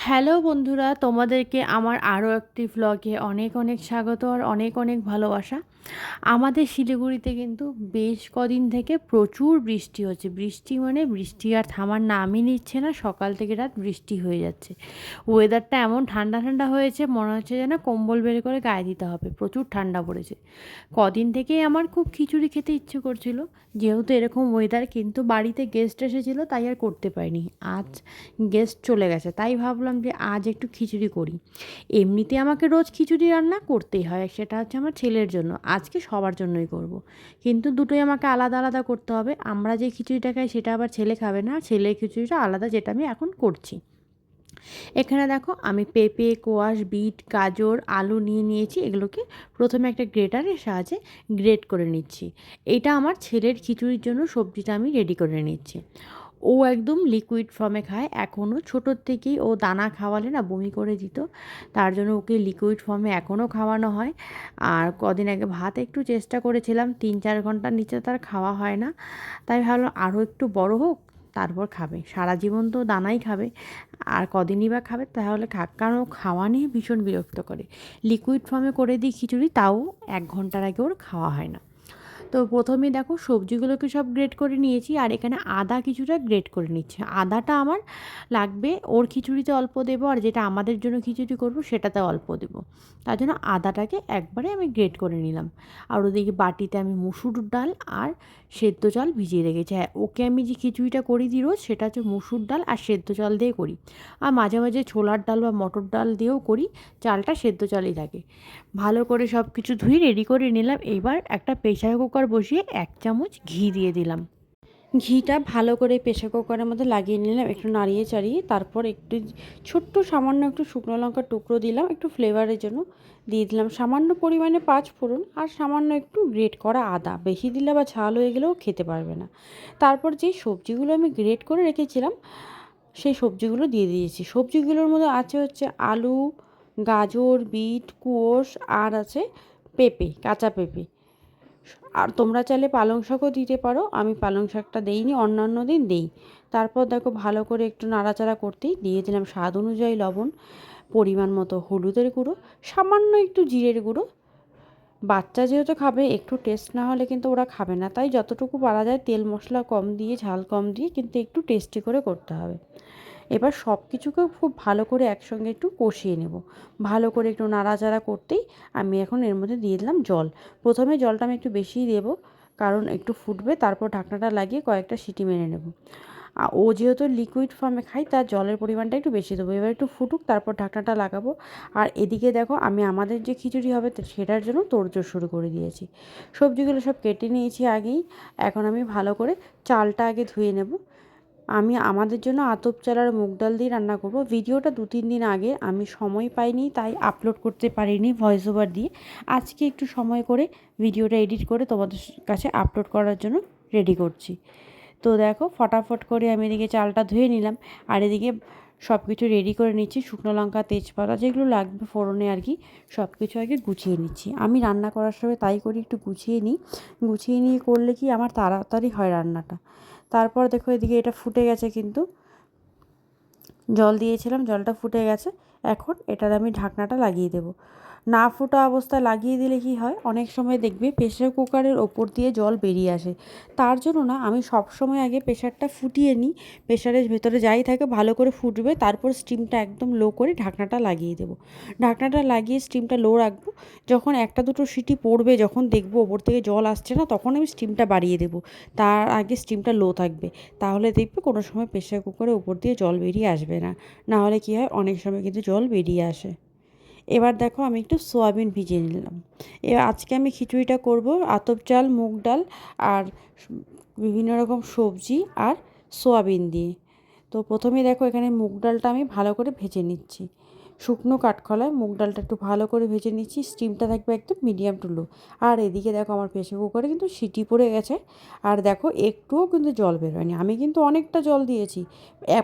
Hello বন্ধুরা, তোমাদেরকে আমার আরও একটি ভ্লগে অনেক অনেক স্বাগত আর অনেক অনেক ভালোবাসা। আমাদের শিলিগুড়িতে কিন্তু বেশ কদিন থেকে প্রচুর বৃষ্টি হচ্ছে। বৃষ্টি মানে বৃষ্টি আর থামার নামই নিচ্ছে না, সকাল থেকে রাত বৃষ্টি হয়ে যাচ্ছে। ওয়েদারটা এমন ঠান্ডা ঠান্ডা হয়েছে, মনে হচ্ছে যেন কম্বল বের করে গায়ে দিতে হবে, প্রচুর ঠান্ডা পড়েছে। কদিন থেকেই আমার খুব খিচুড়ি খেতে ইচ্ছে করছিল, যেহেতু এরকম ওয়েদার, কিন্তু বাড়িতে গেস্ট এসেছিলো তাই আর করতে পারিনি। আজ গেস্ট চলে গেছে তাই ভাবলাম যে আজ একটু খিচুড়ি করি। এমনিতে আমাকে রোজ খিচুড়ি রান্না করতেই হয়, সেটা হচ্ছে আমার ছেলের জন্য, আজকে সবার জন্যই করব। কিন্তু দুটোই আমাকে আলাদা আলাদা করতে হবে। আমরা যে খিচুড়িটা খাই সেটা আবার ছেলে খাবে না, ছেলের খিচুড়িটা আলাদা, যেটা আমি এখন করছি। এখানে দেখো আমি পেঁপে, কোয়াশ, বিট, গাজর, আলু নিয়ে নিয়েছি। এগুলোকে প্রথমে একটা গ্রেটারের সাহায্যে গ্রেট করে নিচ্ছি। এটা আমার ছেলের খিচুড়ির জন্য সবজিটা আমি রেডি করে নিচ্ছি। ও একদম লিকুইড ফর্মে খায় এখনও, ছোটোর থেকেই ও দানা খাওয়ালে না বমি করে দিত, তার জন্য ওকে লিকুইড ফর্মে এখনও খাওয়ানো হয়। আর কদিন আগে ভাত একটু চেষ্টা করেছিলাম, 3-4 ঘন্টার নিচে তার খাওয়া হয় না, তাই ভাবলাম আরও একটু বড় হোক তারপর খাবে। সারা জীবন তো দানাই খাবে, আর কদিনই বা খাবে, তাহলে খাক, কারণ ও খাওয়া নিয়ে ভীষণ বিরক্ত করে। লিকুইড ফর্মে করে দিই খিচুড়ি, তাও 1 ঘন্টার আগে ওর খাওয়া হয় না। তো প্রথমেই দেখো সবজিগুলোকে সব গ্রেট করে নিয়েছি, আর এখানে আদা কিছুটা গ্রেট করে নিচ্ছি। আদাটা আমার লাগবে, ওর খিচুড়িতে অল্প দেবো, আর যেটা আমাদের জন্য খিচুড়ি করবো সেটাতে অল্প দেবো, তার জন্য আদাটাকে একবারে আমি গ্রেট করে নিলাম। আর ওদিকে বাটিতে আমি মুসুর ডাল আর সেদ্ধ চাল ভিজিয়ে রেখেছি। হ্যাঁ, ওকে আমি যে খিচুড়িটা করি দিই রোজ, সেটা হচ্ছে মুসুর ডাল আর সেদ্ধ চাল দিয়ে করি, আর মাঝে মাঝে ছোলার ডাল বা মটর ডাল দিয়েও করি, চালটা সেদ্ধ চালই থাকে। ভালো করে সব কিছু ধুয়ে রেডি করে নিলাম। এবার একটা প্রেসার কুকার বসিয়ে 1 চামচ ঘি দিয়ে দিলাম। ঘিটা ভালো করে প্রেসার কুকারের মধ্যে লাগিয়ে নিলাম, একটু নাড়িয়ে চাড়িয়ে, তারপর একটু ছোট্ট সামান্য একটু শুকনো লঙ্কার টুকরো দিলাম একটু ফ্লেভারের জন্য, দিয়ে দিলাম সামান্য পরিমাণে 5 ফোড়ন, আর সামান্য একটু গ্রেট করা আদা। বেশি দিলে বা ঝাল হয়ে গেলেও খেতে পারবে না। তারপর যে সবজিগুলো আমি গ্রেট করে রেখেছিলাম সেই সবজিগুলো দিয়ে দিয়েছি। সবজিগুলোর মধ্যে আছে হচ্ছে আলু, গাজর, বিট, কুয়োশ, আর আছে পেঁপে, কাঁচা পেঁপে। আর তোমরা চাইলে পালং শাকও দিতে পারো, আমি পালং শাকটা দেইনি, অন্যান্য দিন দেই। তারপর দেখো ভালো করে একটু নাড়াচাড়া করতেই দিয়ে দিলাম স্বাদ অনুযায়ী লবণ, পরিমাণ মতো হলুদের গুঁড়ো, সামান্য একটু জিরের গুঁড়ো। বাচ্চা যেহেতু খাবে, একটু টেস্ট না হলে কিন্তু ওরা খাবে না, তাই যতটুকু পারা যায় তেল মশলা কম দিয়ে, ঝাল কম দিয়ে, কিন্তু একটু টেস্টি করে করতে হবে। এবার সব কিছুকে খুব ভালো করে একসঙ্গে একটু কষিয়ে নেব। ভালো করে একটু নাড়াচাড়া করতেই আমি এখন এর মধ্যে দিয়ে দিলাম জল। প্রথমে জলটা আমি একটু বেশিই দেবো, কারণ একটু ফুটবে, তারপর ঢাকনাটা লাগিয়ে কয়েকটা সিটি মেরে নেব। ও যেহেতু লিকুইড ফর্মে খাই, তার জলের পরিমাণটা একটু বেশি দেবো। এবার একটু ফুটুক, তারপর ঢাকনাটা লাগাবো। আর এদিকে দেখো আমি আমাদের যে খিচুড়ি হবে সেটার জন্য তোড়জোড় শুরু করে দিয়েছি। সবজিগুলো সব কেটে নিয়েছি আগেই। এখন আমি ভালো করে চালটা আগে ধুয়ে নেব। আমি আমাদের জন্য আতপ চাল আর মুগ ডাল দিয়ে রান্না করব। ভিডিওটা 2-3 দিন আগে, আমি সময় পাইনি তাই আপলোড করতে পারিনি ভয়েস ওভার দিয়ে। আজকে একটু সময় করে ভিডিওটা এডিট করে তোমাদের কাছে আপলোড করার জন্য রেডি করছি। তো দেখো ফটাফট করে আমি এদিকে চালটা ধুয়ে নিলাম, আর এদিকে সব কিছু রেডি করে নিচ্ছি। শুকনো লঙ্কা, তেজপাতা, যেগুলো লাগবে ফোড়নে আর কি, সব কিছু আগে গুছিয়ে নিচ্ছি। আমি রান্না করার সময় তাই করি, একটু গুছিয়ে নিই। গুছিয়ে নিয়ে করলে কি আমার তাড়াতাড়ি হয় রান্নাটা। তারপর দেখো এদিকে এটা ফুটে গেছে, কিন্তু জল দিয়েছিলাম, জলটা ফুটে গেছে। এখন এটার আমি ঢাকনাটা লাগিয়ে দেবো। না ফোটা অবস্থায় লাগিয়ে দিলে কি হয়, অনেক সময় দেখবে প্রেসার কুকারের ওপর দিয়ে জল বেরিয়ে আসে। তার জন্য না, আমি সব সময় আগে প্রেসারটা ফুটিয়ে নিই। প্রেসারের ভেতরে যাই থাকে ভালো করে ফুটবে, তারপর স্টিমটা একদম লো করে ঢাকনাটা লাগিয়ে দেবো। ঢাকনাটা লাগিয়ে স্টিমটা লো রাখবো। যখন 1-2 সিটি পড়বে, যখন দেখবো ওপর থেকে জল আসছে না, তখন আমি স্টিমটা বাড়িয়ে দেবো। তার আগে স্টিমটা লো থাকবে, তাহলে দেখবে কোনো সময় প্রেসার কুকারের ওপর দিয়ে জল বেরিয়ে আসবে না। না হলে কী হয়, অনেক সময় কিন্তু জল বেরিয়ে আসে। এবার দেখো আমি একটু সোয়াবিন ভিজিয়ে নিলাম। এবার আজকে আমি খিচুড়িটা করব আতপ চাল, মুগ ডাল আর বিভিন্ন রকম সবজি আর সোয়াবিন দিয়ে। তো প্রথমেই দেখো এখানে মুগ ডালটা আমি ভালো করে ভেজে নিচ্ছি। শুকনো কাঠখোলায় মুগ ডালটা একটু ভালো করে ভেজে নিচ্ছি, স্টিমটা থাকবে একদম মিডিয়াম টু লো। আর এদিকে দেখো আমার প্রেসার কুকারে কিন্তু সিটি পড়ে গেছে, আর দেখো একটুও কিন্তু জল বেরোয়নি। আমি কিন্তু অনেকটা জল দিয়েছি।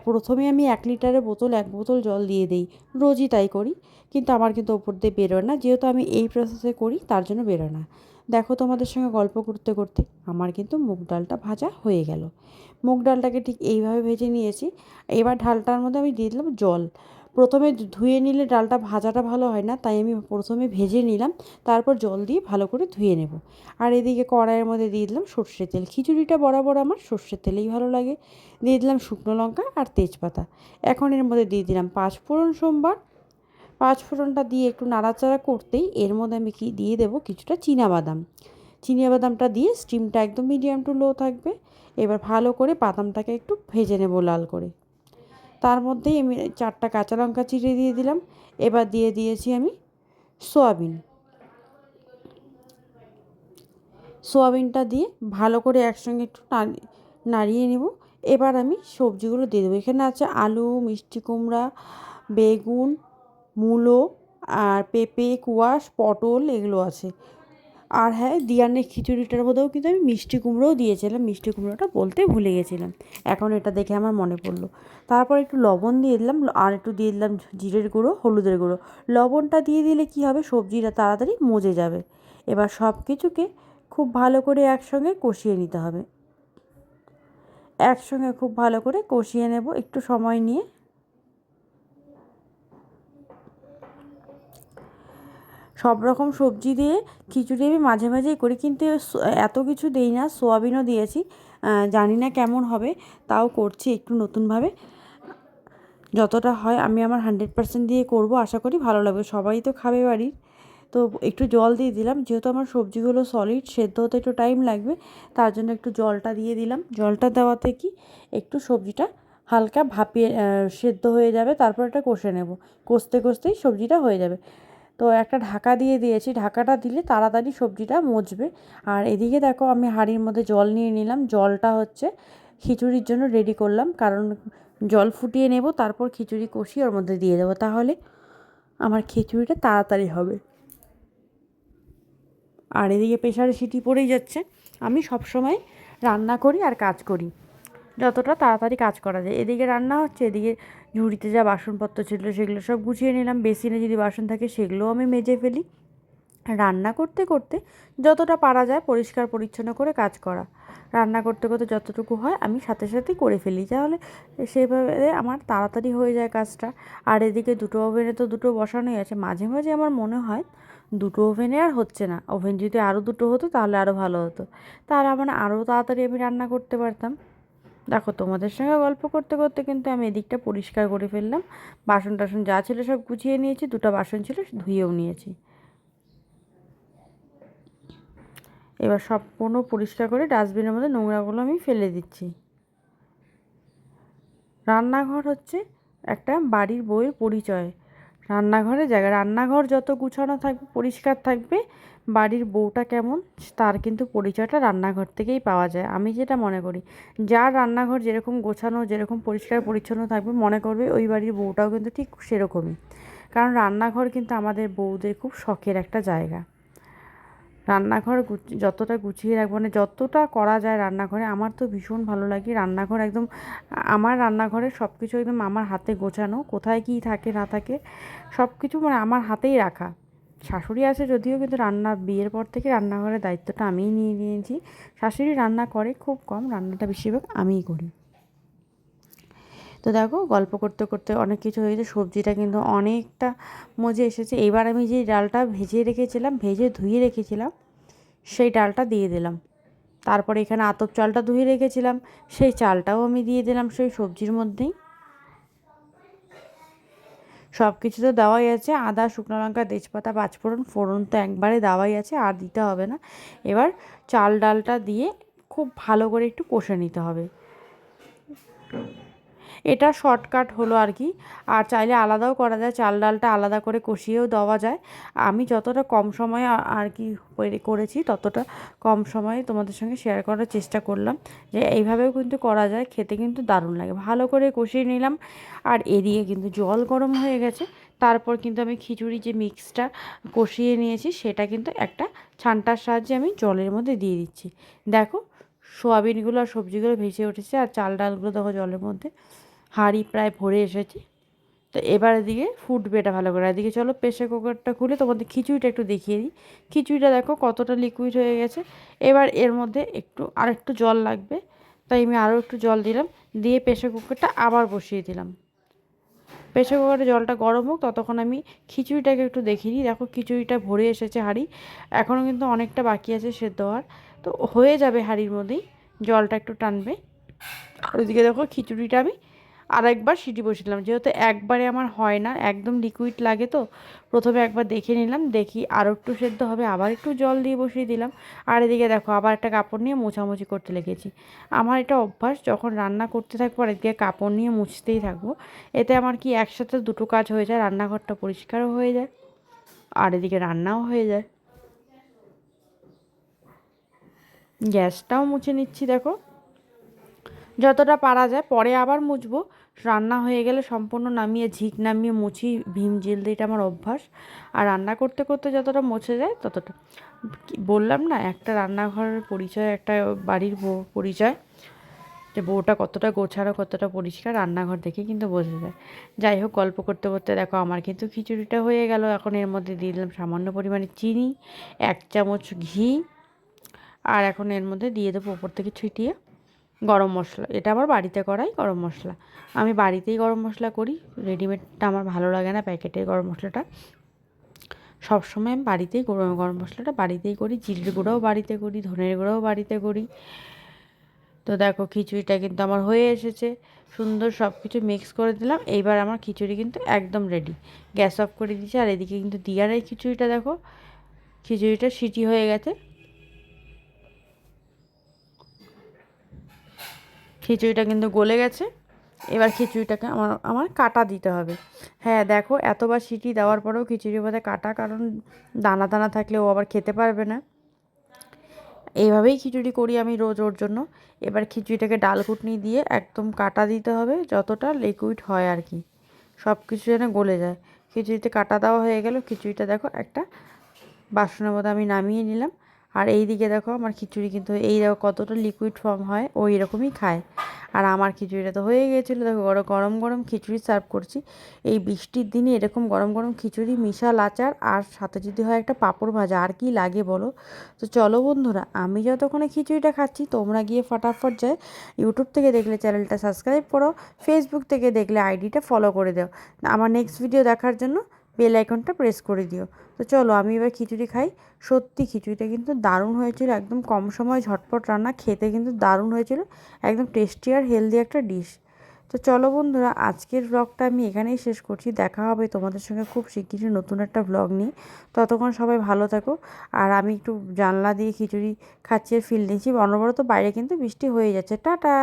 প্রথমে আমি 1 লিটারের বোতল 1 বোতল জল দিয়ে দিই, রোজই তাই করি, কিন্তু আমার কিন্তু ওপর দিয়ে বেরোয় না, যেহেতু আমি এই প্রসেসে করি তার জন্য বেরোয় না। দেখো তোমাদের সঙ্গে গল্প করতে করতে আমার কিন্তু মুগ ডালটা ভাজা হয়ে গেল। মুগ ডালটাকে ঠিক এইভাবে ভেজে নিয়েছি। এবার ঢালটার মধ্যে আমি দিয়ে দিলাম জল। প্রথমে ধুয়ে নিলে ডালটা ভাজাটা ভালো হয় না, তাই আমি প্রথমে ভেজে নিলাম, তারপর জল দিয়ে ভালো করে ধুয়ে নেব। আর এদিকে কড়াইয়ের মধ্যে দিয়ে দিলাম সর্ষের তেল। খিচুড়িটা বরাবর আমার সর্ষের তেলেই ভালো লাগে। দিয়ে দিলাম শুকনো লঙ্কা আর তেজপাতা। এখন এর মধ্যে দিয়ে দিলাম পাঁচফোড়ন সোমবার। পাঁচফোড়নটা দিয়ে একটু নাড়াচাড়া করতেই এর মধ্যে আমি দিয়ে দেবো কিছুটা বাদাম। বাদামটা দিয়ে স্টিমটা একদম মিডিয়াম টু লো থাকবে। এবার ভালো করে বাদামটাকে একটু ভেজে নেব লাল করে। তার মধ্যেই আমি 4টা কাঁচা লঙ্কা চিড়ে দিয়ে দিলাম। এবার দিয়ে দিয়েছি আমি সয়াবিন। সোয়াবিনটা দিয়ে ভালো করে একসঙ্গে একটু নাড়িয়ে নেব। এবার আমি সবজিগুলো দিয়ে দেবো। এখানে আছে আলু, মিষ্টি কুমড়া, বেগুন, মূলো আর পেঁপে, কোয়াশ, পটল এগুলো আছে। আর হ্যাঁ, দিয়ানের খিচুড়িটার মধ্যেও কিন্তু আমি মিষ্টি কুমড়োও দিয়েছিলাম। মিষ্টি কুমড়োটা বলতে ভুলে গেছিলাম, এখন এটা দেখে আমার মনে পড়লো। তারপর একটু লবণ দিয়ে দিলাম আর একটু দিয়ে দিলাম জিরের গুঁড়ো, হলুদের গুঁড়ো। লবণটা দিয়ে দিলে কী হবে, সবজিটা তাড়াতাড়ি মজে যাবে। এবার সব কিছুকে খুব ভালো করে একসঙ্গে কষিয়ে নিতে হবে। একসঙ্গে খুব ভালো করে কষিয়ে নেব একটু সময় নিয়ে। সব রকম সবজি দিয়ে খিচুড়ি আমি মাঝে মাঝেই করি, কিন্তু এত কিছু দিই না। সোয়াবিনও দিয়েছি, জানি না কেমন হবে, তাও করছি একটু নতুনভাবে। যতটা হয় আমি আমার 100% দিয়ে করব, আশা করি ভালো লাগবে। সবাই তো খাবে বাড়ির। তো একটু জল দিয়ে দিলাম, যেহেতু আমার সবজিগুলো সলিড, সেদ্ধ হতে একটু টাইম লাগবে, তার জন্য একটু জলটা দিয়ে দিলাম। জলটা দেওয়াতে কি একটু সবজিটা হালকা ভাপিয়ে সেদ্ধ হয়ে যাবে, তারপর এটা কষে নেব। কষতে কষতেই সবজিটা হয়ে যাবে। তো একটা ঢাকা দিয়ে দিয়েছি, ঢাকাটা দিলে তাড়াতাড়ি সবজিটা মজবে। আর এদিকে দেখো আমি হাঁড়ির মধ্যে জল নিয়ে নিলাম। জলটা হচ্ছে খিচুড়ির জন্য রেডি করলাম, কারণ জল ফুটিয়ে নেব, তারপর খিচুড়ি কষিয়ে ওর মধ্যে দিয়ে দেবো, তাহলে আমার খিচুড়িটা তাড়াতাড়ি হবে। আর এদিকে প্রেশারে সিটি পড়েই যাচ্ছে। আমি সবসময় রান্না করি আর কাজ করি, যতটা তাড়াতাড়ি কাজ করা যায়। এদিকে রান্না হচ্ছে, এদিকে ঝুড়িতে যা বাসনপত্র ছিল সেগুলো সব গুছিয়ে নিলাম। বেসিনে যদি বাসন থাকে সেগুলোও আমি মেজে ফেলি। রান্না করতে করতে যতটা পারা যায় পরিষ্কার পরিচ্ছন্ন করে কাজ করা। রান্না করতে করতে যতটুকু হয় আমি সাথে সাথেই করে ফেলি, তাহলে সেভাবে আমার তাড়াতাড়ি হয়ে যায় কাজটা। আর এদিকে দুটো ওভেনে তো দুটো বসানোই আছে। মাঝে মাঝে আমার মনে হয় দুটো ওভেনে আর হচ্ছে না, ওভেন যদি আরও দুটো হতো তাহলে আরও ভালো হতো, তাহলে আমার আরও তাড়াতাড়ি আমি রান্না করতে পারতাম। দেখো, তোমাদের সঙ্গে গল্প করতে করতে কিন্তু আমি এদিকটা পরিষ্কার করে ফেললাম। বাসন টাসন যা ছিল সব গুছিয়ে নিয়েছি, দুটো বাসন ছিল ধুয়েও নিয়েছি। এবার সম্পূর্ণ পরিষ্কার করে ডাস্টবিনের মধ্যে নোংরাগুলো আমি ফেলে দিচ্ছি। রান্নাঘর হচ্ছে একটা বাড়ির বউয়ের পরিচয়। রান্নাঘরে জায়গা, রান্নাঘর যত গুছানো থাকবে, পরিষ্কার থাকবে, বাড়ির বউটা কেমন তার কিন্তু পরিচয়টা রান্নাঘর থেকেই পাওয়া যায়, আমি যেটা মনে করি। যার রান্নাঘর যেরকম গোছানো, যেরকম পরিষ্কার পরিচ্ছন্ন থাকবে, মনে করবে ওই বাড়ির বউটাও কিন্তু ঠিক সেরকমই। কারণ রান্নাঘর কিন্তু আমাদের বউদের খুব শখের একটা জায়গা। রান্নাঘর যতটা গুছিয়ে রাখবো, মানে যতটা করা যায় রান্নাঘরে, আমার তো ভীষণ ভালো লাগে। রান্নাঘর একদম আমার রান্নাঘরে সব কিছু একদম আমার হাতে গোছানো, কোথায় কী থাকে না থাকে সব কিছু মানে আমার হাতেই রাখা। শাশুড়ি আছে যদিও, কিন্তু বিয়ের পর থেকে রান্নাঘরের দায়িত্বটা আমিই নিয়ে নিয়েছি। শাশুড়ি রান্না করে খুব কম, রান্নাটা বেশিরভাগ আমিই করি। তো দেখো, গল্প করতে করতে অনেক কিছু হয়েছে, সবজিটা কিন্তু অনেকটা মজে এসেছে। এবার আমি যে ডালটা ভেজে ধুয়ে রেখেছিলাম সেই ডালটা দিয়ে দিলাম। তারপরে এখানে আতপ চালটা ধুয়ে রেখেছিলাম, সেই চালটাও আমি দিয়ে দিলাম সেই সবজির মধ্যেই। সব কিছু তো দেওয়াই আছে, আদা, শুকনো লঙ্কা, তেজপাতা, পাঁচফোড়ন, ফোড়ন তো একবারে দেওয়াই আছে, আর দিতে হবে না। এবার চাল ডালটা দিয়ে খুব ভালো করে একটু কষে নিতে হবে। এটা শর্টকাট হলো আর কি। আর চাইলে আলাদাও করা যায়, চাল ডালটা আলাদা করে কষিয়েও দেওয়া যায়। আমি যতটা কম সময়ে আর কি করেছি, ততটা কম সময়ে তোমাদের সঙ্গে শেয়ার করার চেষ্টা করলাম, যে এইভাবেও কিন্তু করা যায়, খেতে কিন্তু দারুণ লাগে। ভালো করে কষিয়ে নিলাম। আর এদিকে কিন্তু জল গরম হয়ে গেছে। তারপর কিন্তু আমি খিচুড়ি যে মিক্সটা কষিয়ে নিয়েছি সেটা কিন্তু একটা ছান্টার সাহায্যে আমি জলের মধ্যে দিয়ে দিচ্ছি। দেখো, সোয়াবিনগুলো আর সবজিগুলো ভেসে উঠেছে, আর চাল ডালগুলো দেখো জলের মধ্যে, হাঁড়ি প্রায় ভরে এসেছে। তো এবার এদিকে ফুটবে এটা ভালো করে। এদিকে চলো প্রেসার কুকারটা খুলে তোমাদের খিচুড়িটা একটু দেখিয়ে দিই। খিচুড়িটা দেখো কতটা লিকুইড হয়ে গেছে। এবার এর মধ্যে আর একটু জল লাগবে, তাই আমি আরও একটু জল দিলাম, দিয়ে প্রেসার কুকারটা আবার বসিয়ে দিলাম। প্রেসার কুকারে জলটা গরম হোক, ততক্ষণ আমি খিচুড়িটাকে একটু দেখিয়ে নিই। দেখো খিচুড়িটা ভরে এসেছে হাঁড়ি, এখনও কিন্তু অনেকটা বাকি আছে সেদ্ধ হওয়ার, তো হয়ে যাবে হাঁড়ির মধ্যেই, জলটা একটু টানবে। আর ওইদিকে দেখো খিচুড়িটা আমি আরেকবার সিটি বসিয়ে দিলাম, যেহেতু একবারে আমার হয় না, একদম লিকুইড লাগে, তো প্রথমে একবার দেখে নিলাম, দেখি আরও একটু সেদ্ধ হবে, আবার একটু জল দিয়ে বসিয়ে দিলাম। আর এদিকে দেখো আবার একটা কাপড় নিয়ে মোছামুছি করতে লেগেছি। আমার এটা অভ্যাস, যখন রান্না করতে থাকবো আর এদিকে কাপড় নিয়ে মুছতেই থাকবো, এতে আমার কি একসাথে দুটো কাজ হয়ে যায়, রান্নাঘরটা পরিষ্কারও হয়ে যায় আর এদিকে রান্নাও হয়ে যায়। গ্যাসটাও মুছে নিচ্ছি দেখো, যতটা পারা যায়, পরে আবার মুছবো, রান্না হয়ে গেলে সম্পূর্ণ নামিয়ে ঝিক নামিয়ে মুছি ভীম জেল দিয়ে, এটা আমার অভ্যাস। আর রান্না করতে করতে যতটা মুছে যায় ততটা, বললাম না একটা রান্নাঘরের পরিচয়, একটা বাড়ির বউ পরিচয়, যে বউটা কতটা গোছানো কতটা পরিষ্কার রান্নাঘর দেখে কিন্তু বোঝা যায়। যাই হোক, গল্প করতে করতে দেখো আমার কিন্তু খিচুড়িটা হয়ে গেল। এখন এর মধ্যে দিয়ে দিলাম সামান্য পরিমাণে চিনি, 1 চামচ ঘি, আর এখন এর মধ্যে দিয়ে দেবো ওপর থেকে ছিটিয়ে গরম মশলা। এটা আমার বাড়িতে করাই গরম মশলা, আমি বাড়িতেই গরম মশলা করি, রেডিমেডটা আমার ভালো লাগে না, প্যাকেটের গরম মশলাটা। সবসময় আমি বাড়িতেই গরম মশলাটা বাড়িতেই করি, জিরের গুঁড়োও বাড়িতে করি, ধনের গুঁড়োও বাড়িতে করি। তো দেখো খিচুড়িটা কিন্তু আমার হয়ে এসেছে, সুন্দর সব কিছু মিক্স করে দিলাম। এইবার আমার খিচুড়ি কিন্তু একদম রেডি, গ্যাস অফ করে দিয়েছি। আর এদিকে কিন্তু দিয়ার এই খিচুড়িটা দেখো, খিচুড়িটা সিটি হয়ে গেছে, খিচুড়িটা কিন্তু গলে গেছে। এবার খিচুড়িটাকে আমার আমার কাটা দিতে হবে। হ্যাঁ দেখো, এতবার সিটি দেওয়ার পরেও খিচুড়ির মধ্যে কাটা, কারণ দানা দানা থাকলে ও আবার খেতে পারবে না। এইভাবেই খিচুড়ি করি আমি রোজ ওর জন্য। এবার খিচুড়িটাকে ডাল ঘুটনি দিয়ে একদম কাটা দিতে হবে, যতটা লিকুইড হয় আর কি, সব কিছু যেন গলে যায়। খিচুড়িতে কাটা দেওয়া হয়ে গেল, খিচুড়িটা দেখো একটা বাসনের মধ্যে আমি নামিয়ে নিলাম। আর এই দিকে দেখো আমার খিচুড়ি কিন্তু এই দেখো কতটা লিকুইড ফর্ম হয়, ও এরকমই খায়। আর আমার খিচুড়িটা তো হয়ে গিয়েছিলো, দেখো গরম গরম খিচুড়ি সার্ভ করছি। এই বৃষ্টির দিনে এরকম গরম গরম খিচুড়ি, মিশাল আচার, আর সাথে যদি হয় একটা পাঁপড় ভাজা, আর কি লাগে বলো। তো চলো বন্ধুরা, আমি যতক্ষণে খিচুড়িটা খাচ্ছি তোমরা গিয়ে ফটাফট যায় ইউটিউব থেকে দেখলে চ্যানেলটা সাবস্ক্রাইব করো, ফেসবুক থেকে দেখলে আইডিটা ফলো করে দাও, আমার নেক্সট ভিডিও দেখার জন্য বেল আইকনটা প্রেস করে দিও। তো চলো আমি এবার খিচুড়ি খাই। সত্যি খিচুড়িটা কিন্তু দারুণ হয়েছিল, একদম কম সময় ঝটপট রান্না, খেতে কিন্তু দারুণ হয়েছিল, একদম টেস্টি আর হেলদি একটা ডিশ। তো চলো বন্ধুরা, আজকের ব্লগটা আমি এখানেই শেষ করছি, দেখা হবে তোমাদের সঙ্গে খুব শিগগিরই নতুন একটা ব্লগ নিয়ে। ততক্ষণ সবাই ভালো থাকো। আর আমি একটু জানলা দিয়ে খিচুড়ি খাচ্ছি ফিল নিচ্ছি, অনবরত বাইরে কিন্তু বৃষ্টি হয়ে যাচ্ছে। টাটা।